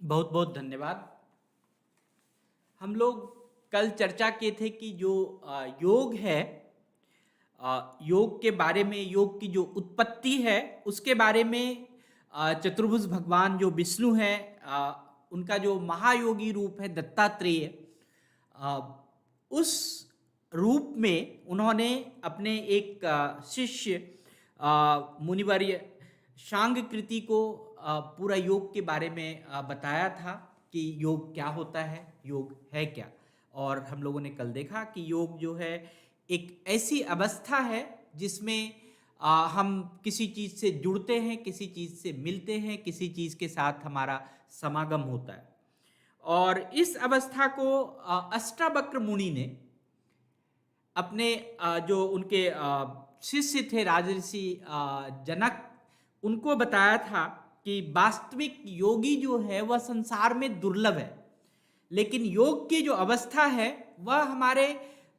बहुत बहुत धन्यवाद। हम लोग कल चर्चा किए थे कि जो योग है, योग के बारे में, योग की जो उत्पत्ति है उसके बारे में चतुर्भुज भगवान जो विष्णु है, उनका जो महायोगी रूप है दत्तात्रेय, उस रूप में उन्होंने अपने एक शिष्य मुनिवर्य शांगकृति को पूरा योग के बारे में बताया था कि योग क्या होता है, योग है क्या। और हम लोगों ने कल देखा कि योग जो है एक ऐसी अवस्था है जिसमें हम किसी चीज़ से जुड़ते हैं, किसी चीज़ से मिलते हैं, किसी चीज़ के साथ हमारा समागम होता है। और इस अवस्था को अष्टावक्र मुनि ने अपने जो उनके शिष्य थे राजर्षि जनक, उनको बताया था कि वास्तविक योगी जो है वह संसार में दुर्लभ है, लेकिन योग की जो अवस्था है वह हमारे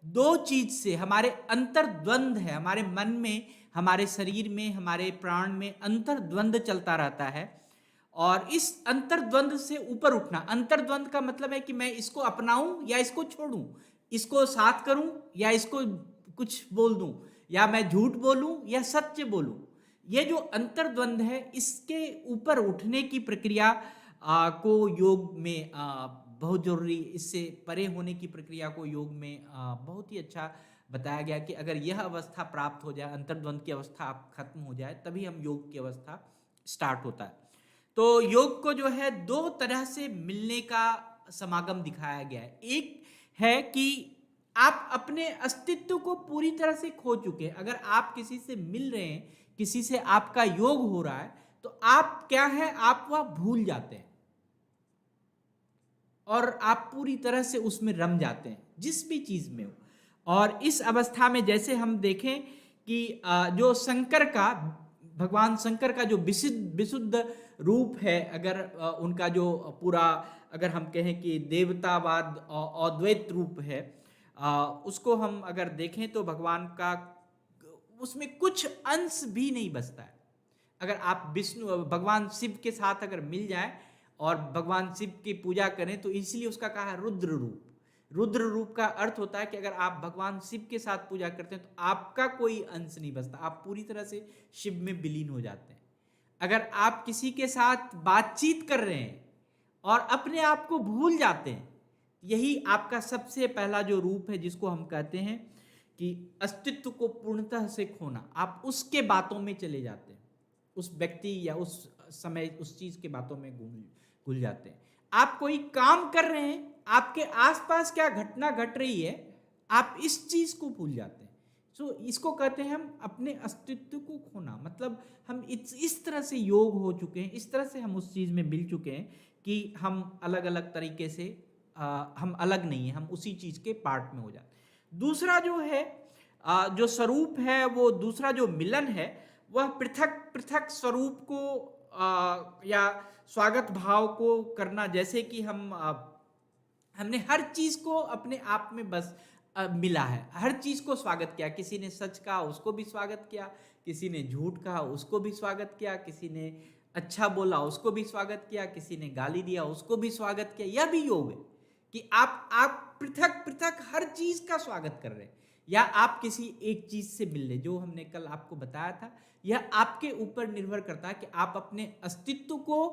दो चीज से, हमारे अंतर्द्वंद है, हमारे मन में, हमारे शरीर में, हमारे प्राण में अंतर्द्वंद चलता रहता है। और इस अंतर्द्वंद से ऊपर उठना, अंतर्द्वंद का मतलब है कि मैं इसको अपनाऊं या इसको छोड़ूं, इसको साथ करूं या इसको कुछ बोल दूं, या मैं झूठ बोलूं या सत्य बोलूं। ये जो अंतर्द्वंद है, इसके ऊपर उठने की प्रक्रिया को योग में बहुत जरूरी, इससे परे होने की प्रक्रिया को योग में बहुत ही अच्छा बताया गया कि अगर यह अवस्था प्राप्त हो जाए, अंतर्द्वंद की अवस्था खत्म हो जाए, तभी हम योग की अवस्था स्टार्ट होता है। तो योग को जो है दो तरह से मिलने का समागम दिखाया गया है। एक है कि आप अपने अस्तित्व को पूरी तरह से खो चुके हैं। अगर आप किसी से मिल रहे हैं, किसी से आपका योग हो रहा है, तो आप क्या है, आप वह भूल जाते हैं और आप पूरी तरह से उसमें रम जाते हैं, जिस भी चीज में हो। और इस अवस्था में जैसे हम देखें कि जो शंकर का, भगवान शंकर का जो विशुद्ध रूप है, अगर उनका जो पूरा, अगर हम कहें कि देवतावाद अद्वैत रूप है, उसको हम अगर देखें तो भगवान का उसमें कुछ अंश भी नहीं बचता है। अगर आप विष्णु, भगवान शिव के साथ अगर मिल जाए और भगवान शिव की पूजा करें, तो इसलिए उसका कहा है रुद्र रूप। रुद्र रूप का अर्थ होता है कि अगर आप भगवान शिव के साथ पूजा करते हैं तो आपका कोई अंश नहीं बचता, आप पूरी तरह से शिव में विलीन हो जाते हैं। अगर आप किसी के साथ बातचीत कर रहे हैं और अपने आप को भूल जाते हैं, यही आपका सबसे पहला जो रूप है, जिसको हम कहते हैं कि अस्तित्व को पूर्णतः से खोना। आप उसके बातों में चले जाते हैं, उस व्यक्ति या उस समय उस चीज के बातों में घुल जाते हैं। आप कोई काम कर रहे हैं, आपके आसपास क्या घटना घट रही है, आप इस चीज को भूल जाते हैं। सो इसको कहते हैं हम अपने अस्तित्व को खोना। मतलब हम इस तरह से योग हो चुके हैं, इस तरह से हम उस चीज में मिल चुके हैं कि हम अलग अलग तरीके से हम अलग नहीं है, हम उसी चीज के पार्ट में हो जाते हैं। दूसरा जो है जो स्वरूप है, वो दूसरा जो मिलन है, वह पृथक पृथक स्वरूप को या स्वागत भाव को करना। जैसे कि हमने हर चीज को अपने आप में बस मिला है, हर चीज को स्वागत किया। किसी ने सच कहा, उसको भी स्वागत किया, किसी ने झूठ कहा, उसको भी स्वागत किया, किसी ने अच्छा बोला, उसको भी स्वागत किया, किसी ने गाली दिया, उसको भी स्वागत किया। यह भी योग है कि आप पृथक पृथक हर चीज का स्वागत कर रहे हैं, या आप किसी एक चीज से मिल रहे। जो हमने कल आपको बताया था, यह आपके ऊपर निर्भर करता है कि आप अपने अस्तित्व को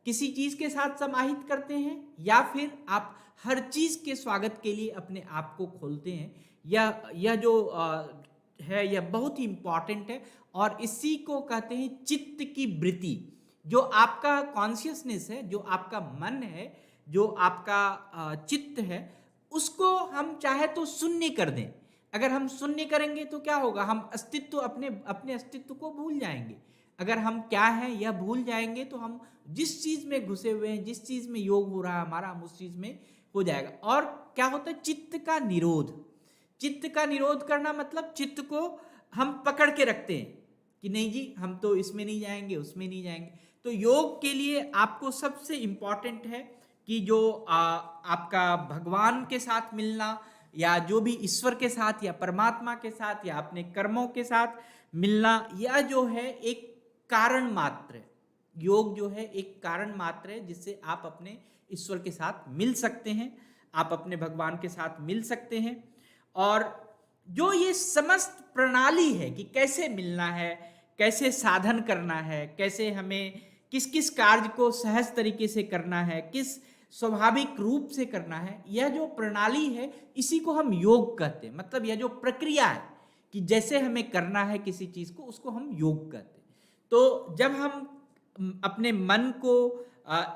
किसी चीज के साथ समाहित करते हैं, या फिर आप हर चीज के स्वागत के लिए अपने आप को खोलते हैं। यह जो है यह बहुत ही इंपॉर्टेंट है, और इसी को कहते हैं चित्त की वृत्ति। जो आपका कॉन्शियसनेस है, जो आपका मन है, जो आपका चित्त है, उसको हम चाहे तो शून्य कर दें। अगर हम शून्य करेंगे तो क्या होगा, हम अस्तित्व अपने अपने अस्तित्व को भूल जाएंगे। अगर हम क्या हैं यह भूल जाएंगे तो हम जिस चीज में घुसे हुए हैं, जिस चीज में योग हो रहा है हमारा, हम उस चीज में हो जाएगा। और क्या होता है, चित्त का निरोध। चित्त का निरोध करना मतलब चित्त को हम पकड़ के रखते हैं कि नहीं जी, हम तो इसमें नहीं जाएंगे, उसमें नहीं जाएंगे। तो योग के लिए आपको सबसे इंपॉर्टेंट है कि जो आपका भगवान के साथ मिलना, या जो भी ईश्वर के साथ या परमात्मा के साथ या अपने कर्मों के साथ मिलना, यह जो है एक कारण मात्र है। योग जो है एक कारण मात्र है जिससे आप अपने ईश्वर के साथ मिल सकते हैं, आप अपने भगवान के साथ मिल सकते हैं। और जो ये समस्त प्रणाली है कि कैसे मिलना है, कैसे साधन करना है, कैसे हमें किस किस कार्य को सहज तरीके से करना है, किस स्वाभाविक रूप से करना है, यह जो प्रणाली है इसी को हम योग कहते हैं। मतलब यह जो प्रक्रिया है कि जैसे हमें करना है किसी चीज को, उसको हम योग कहते हैं। तो जब हम अपने मन को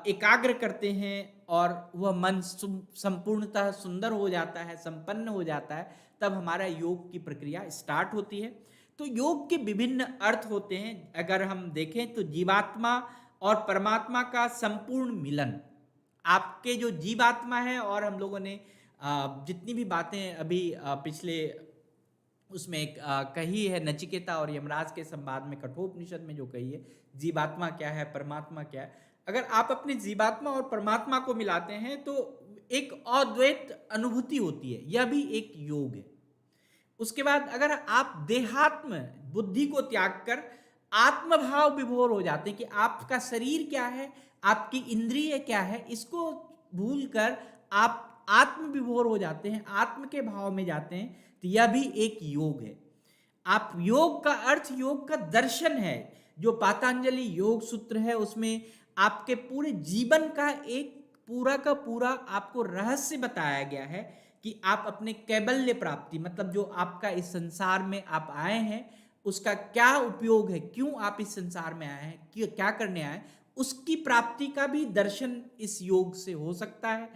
एकाग्र करते हैं और वह मन संपूर्णतः सुंदर हो जाता है, संपन्न हो जाता है, तब हमारा योग की प्रक्रिया स्टार्ट होती है। तो योग के विभिन्न अर्थ होते हैं। अगर हम देखें तो जीवात्मा और परमात्मा का संपूर्ण मिलन। आपके जो जीवात्मा है, और हम लोगों ने जितनी भी बातें अभी पिछले उसमें कही है, नचिकेता और यमराज के संवाद में, कठोपनिषद में जो कही है, जीवात्मा क्या है, परमात्मा क्या है, अगर आप अपने जीवात्मा और परमात्मा को मिलाते हैं तो एक अद्वैत अनुभूति होती है, यह भी एक योग है। उसके बाद अगर आप देहात्म बुद्धि को त्याग कर आत्मभाव विभोर हो जाते हैं कि आपका शरीर क्या है, आपकी इंद्रिय क्या है, इसको भूलकर आप आत्म विभोर हो जाते हैं, आत्म के भाव में जाते हैं, तो यह भी एक योग है। आप योग का अर्थ, योग का दर्शन है। जो पातंजलि योग सूत्र है उसमें आपके पूरे जीवन का एक पूरा का पूरा आपको रहस्य बताया गया है कि आप अपने कैबल्य प्राप्ति, मतलब जो आपका इस संसार में आप आए हैं उसका क्या उपयोग है, क्यों आप इस संसार में आए हैं, क्या करने आए, उसकी प्राप्ति का भी दर्शन इस योग से हो सकता है।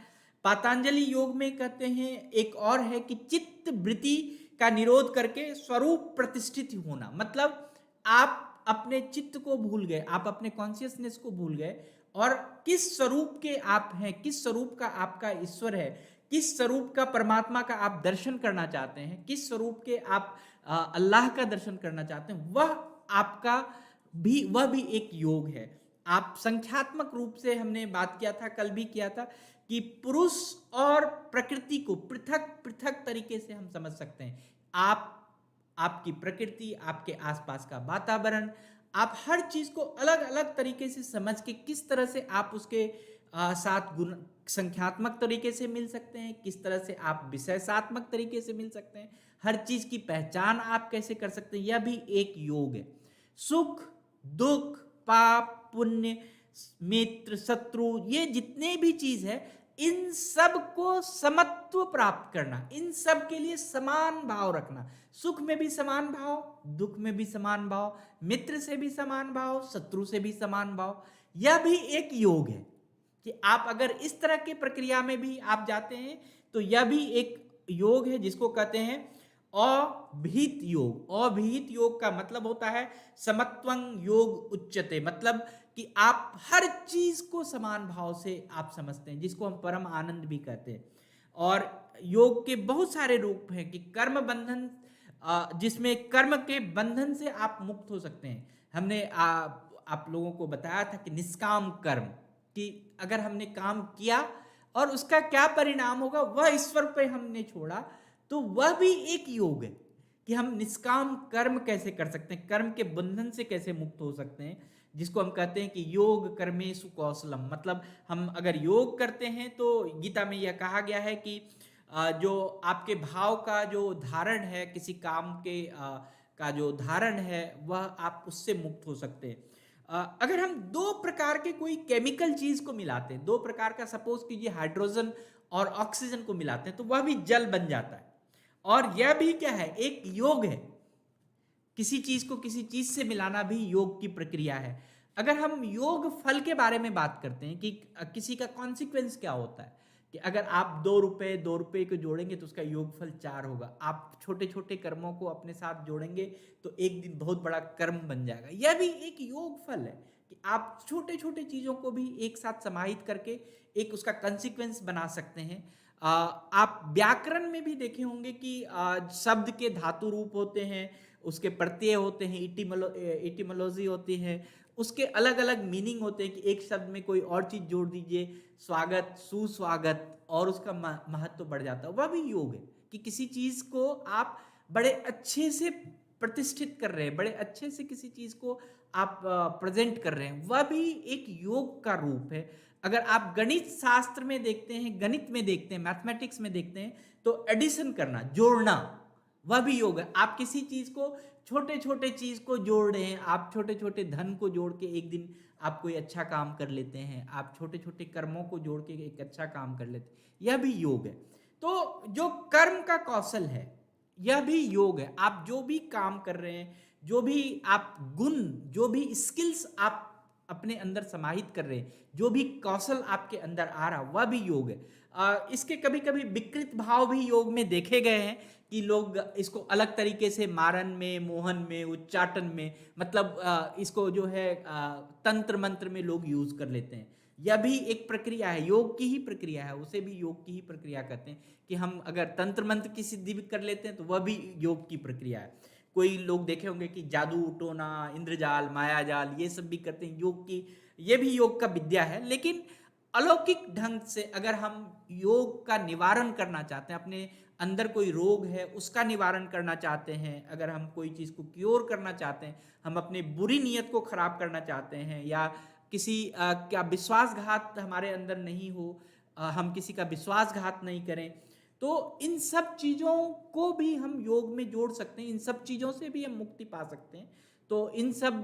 पातंजलि योग में कहते हैं एक और है कि चित्त वृत्ति का निरोध करके स्वरूप प्रतिष्ठित होना। मतलब आप अपने चित्त को भूल गए, आप अपने कॉन्शियसनेस को भूल गए, और किस स्वरूप के आप हैं, किस स्वरूप का आपका ईश्वर है, किस स्वरूप का परमात्मा का आप दर्शन करना चाहते हैं, किस स्वरूप के आप अल्लाह का दर्शन करना चाहते हैं, वह भी एक योग है। आप संख्यात्मक रूप से, हमने बात किया था, कल भी किया था, कि पुरुष और प्रकृति को पृथक पृथक तरीके से हम समझ सकते हैं। आपकी प्रकृति, आपके आसपास का वातावरण, आप हर चीज को अलग अलग तरीके से समझ के किस तरह से आप उसके साथ गुण संख्यात्मक तरीके से मिल सकते हैं, किस तरह से आप विषयसात्मक तरीके से मिल सकते हैं, हर चीज की पहचान आप कैसे कर सकते हैं, यह भी एक योग है। सुख दुख, पाप पुण्य, मित्र शत्रु, ये जितने भी चीज है, इन सब को समत्व प्राप्त करना, इन सब के लिए समान भाव रखना। सुख में भी समान भाव, दुख में भी समान भाव, मित्र से भी समान भाव, शत्रु से भी समान भाव, यह भी एक योग है। कि आप अगर इस तरह की प्रक्रिया में भी आप जाते हैं तो यह भी एक योग है, जिसको कहते हैं अभिहित योग। अभिहित योग का मतलब होता है समत्वं योग उच्यते, मतलब कि आप हर चीज को समान भाव से आप समझते हैं, जिसको हम परम आनंद भी कहते हैं। और योग के बहुत सारे रूप हैं कि कर्म बंधन, जिसमें कर्म के बंधन से आप मुक्त हो सकते हैं। हमने आप लोगों को बताया था कि निष्काम कर्म, कि अगर हमने काम किया और उसका क्या परिणाम होगा वह ईश्वर पे हमने छोड़ा, तो वह भी एक योग है कि हम निष्काम कर्म कैसे कर सकते हैं, कर्म के बंधन से कैसे मुक्त हो सकते हैं, जिसको हम कहते हैं कि योग कर्मेषु कौशलम। मतलब हम अगर योग करते हैं तो गीता में यह कहा गया है कि जो आपके भाव का जो धारण है, किसी काम के का जो धारण है, वह आप उससे मुक्त हो सकते हैं। अगर हम दो प्रकार के कोई केमिकल चीज को मिलाते हैं, दो प्रकार का, सपोज कीजिए हाइड्रोजन और ऑक्सीजन को मिलाते हैं, तो वह भी जल बन जाता है। और यह भी क्या है, एक योग है किसी चीज को किसी चीज से मिलाना भी योग की प्रक्रिया है। अगर हम योग फल के बारे में बात करते हैं कि किसी का कॉन्सिक्वेंस क्या होता है, कि अगर आप 2 रुपए को जोड़ेंगे तो उसका योगफल 4 होगा। आप छोटे छोटे कर्मों को अपने साथ जोड़ेंगे तो एक दिन बहुत बड़ा कर्म बन जाएगा। यह भी एक योगफल है कि आप छोटे छोटे चीजों को भी एक साथ समाहित करके एक उसका कंसिक्वेंस बना सकते हैं। आप व्याकरण में भी देखे होंगे कि शब्द के धातु रूप होते हैं, उसके प्रत्यय होते हैं, इटिमोलॉजी होती है, उसके अलग अलग मीनिंग होते हैं कि एक शब्द में कोई और चीज जोड़ दीजिए, स्वागत, सुस्वागत, और उसका महत्व बढ़ जाता है। वह भी योग है कि किसी चीज को आप बड़े अच्छे से प्रतिष्ठित कर रहे हैं, बड़े अच्छे से किसी चीज को आप प्रेजेंट कर रहे हैं, वह भी एक योग का रूप है। अगर आप गणित शास्त्र में देखते हैं, गणित में देखते हैं, मैथमेटिक्स में देखते हैं, तो एडिशन करना, जोड़ना, वह भी योग है। आप किसी चीज को, छोटे छोटे चीज को जोड़ रहे हैं, आप छोटे छोटे धन को जोड़ के एक दिन आप कोई अच्छा काम कर लेते हैं, आप छोटे छोटे कर्मों को जोड़ के एक अच्छा काम कर लेते हैं, यह भी योग है। तो जो कर्म का कौशल है, यह भी योग है। आप जो भी काम कर रहे हैं, जो भी आप गुण, जो भी स्किल्स आप अपने अंदर समाहित कर रहे हैं, जो भी कौशल आपके अंदर आ रहा, वह भी योग है। इसके कभी कभी विकृत भाव भी योग में देखे गए हैं कि लोग इसको अलग तरीके से मारन में, मोहन में, उच्चाटन में, मतलब इसको जो है तंत्र मंत्र में लोग यूज कर लेते हैं। यह भी एक प्रक्रिया है, योग की ही प्रक्रिया है, उसे भी योग की ही प्रक्रिया कहते हैं। कि हम अगर तंत्र मंत्र की सिद्धि भी कर लेते हैं तो वह भी योग की प्रक्रिया है। कोई लोग देखे होंगे कि जादू टोना, इंद्रजाल, मायाजाल, ये सब भी करते हैं, योग की, ये भी योग का विद्या है। लेकिन अलौकिक ढंग से अगर हम योग का निवारण करना चाहते हैं, अपने अंदर कोई रोग है उसका निवारण करना चाहते हैं, अगर हम कोई चीज को क्योर करना चाहते हैं, हम अपने बुरी नीयत को खराब करना चाहते हैं, या किसी क्या विश्वासघात हमारे अंदर नहीं हो, हम किसी का विश्वासघात नहीं करें, तो इन सब चीजों को भी हम योग में जोड़ सकते हैं, इन सब चीजों से भी हम मुक्ति पा सकते हैं। तो इन सब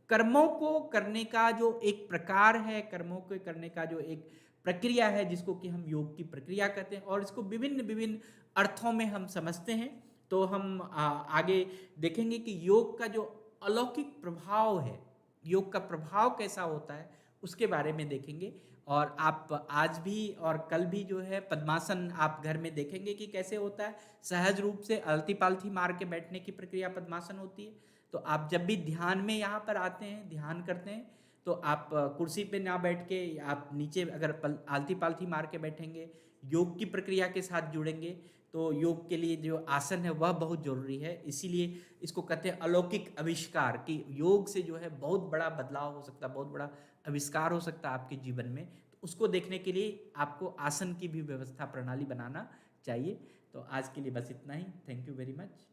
कर्मों को करने का जो एक प्रकार है, कर्मों को करने का जो एक प्रक्रिया है, जिसको कि हम योग की प्रक्रिया कहते हैं, और इसको विभिन्न विभिन्न अर्थों में हम समझते हैं। तो हम आगे देखेंगे कि योग का जो अलौकिक प्रभाव है, योग का प्रभाव कैसा होता है, उसके बारे में देखेंगे। और आप आज भी और कल भी जो है पद्मासन आप घर में देखेंगे कि कैसे होता है। सहज रूप से अलती पालथी मार के बैठने की प्रक्रिया पद्मासन होती है। तो आप जब भी ध्यान में यहाँ पर आते हैं, ध्यान करते हैं, तो आप कुर्सी पे ना बैठ के आप नीचे अगर आलती पालथी मार के बैठेंगे, योग की प्रक्रिया के साथ जुड़ेंगे, तो योग के लिए जो आसन है वह बहुत जरूरी है। इसीलिए इसको कहते हैं अलौकिक आविष्कार, कि योग से जो है बहुत बड़ा बदलाव हो सकता है, बहुत बड़ा आविष्कार हो सकता है आपके जीवन में। तो उसको देखने के लिए आपको आसन की भी व्यवस्था प्रणाली बनाना चाहिए। तो आज के लिए बस इतना ही। Thank you very much.